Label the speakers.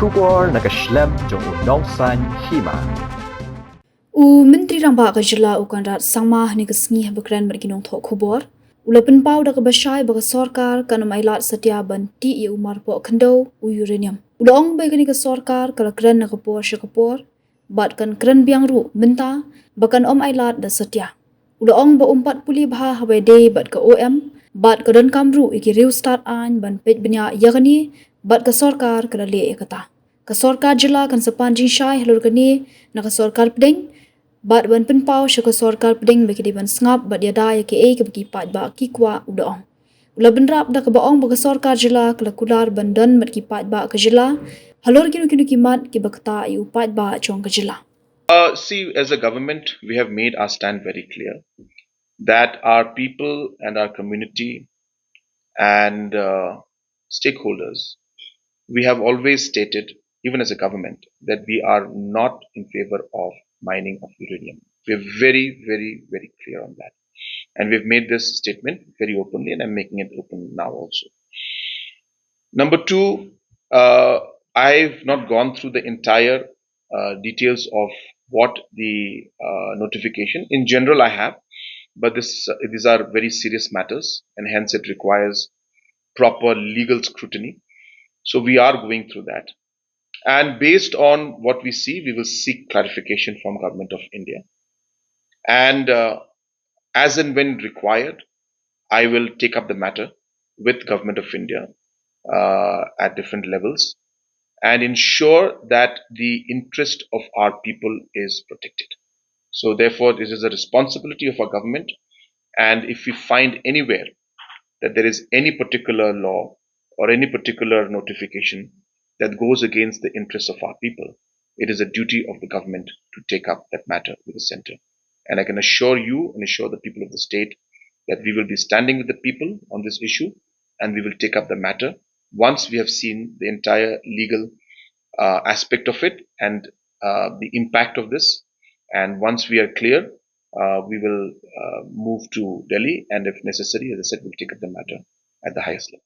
Speaker 1: Kubor nakashlem jong unong san Hima.
Speaker 2: Menteri Ramba Kajila Conrad Sangma ni kesngi bekran berginong thok khubor. Ulapen pau da kebasyai baka Sorkar kanam Ailad Satia banti i umar po kendo Uranium. Ulong bai kani ke Sorkar kala kran na kapor syakapor. Bat kan kran biang ru benta bakan Ailad da Satia. Ulong ba umpat puli bah habai day bat ke OM. Bat ke dan kamru iki riu start an ban pej benya yakani bat ke Sorkar kala le kata. Ke Sorkar jila kan sepanjing syai halur kani na ke Sorkar pedeng. Bat ban pen pau syaka Sorkar peding bagi di ban sngap bat dia dai ke ke bagi pat ba ki kwa udaong. Ula benrap da ke baong bagi Sorkar jila kala kular bandan bat ki pat ba ke jila halor kinu kinu kimat ki bakta yu pat ba chong ke jila.
Speaker 3: See, as a government, we have made our stand very clear that our people and our community and stakeholders, we have always stated, even as a government, that we are not in favor of mining of uranium. We're very, very, very clear on that. And we've made this statement very openly, and I'm making it open now also. Number two, I've not gone through the entire details of what the notification. In general, I have, but these are very serious matters, and hence it requires proper legal scrutiny. So we are going through that. And based on what we see, we will seek clarification from Government of India. And as and when required, I will take up the matter with Government of India at different levels and ensure that the interest of our people is protected. So therefore, this is a responsibility of our government. And if we find anywhere that there is any particular law or any particular notification that goes against the interests of our people, it is a duty of the government to take up that matter with the center. And I can assure you and assure the people of the state that we will be standing with the people on this issue and we will take up the matter once we have seen the entire legal aspect of it and the impact of this. And once we are clear, we will move to Delhi, and if necessary, as I said, we'll take up the matter at the highest level.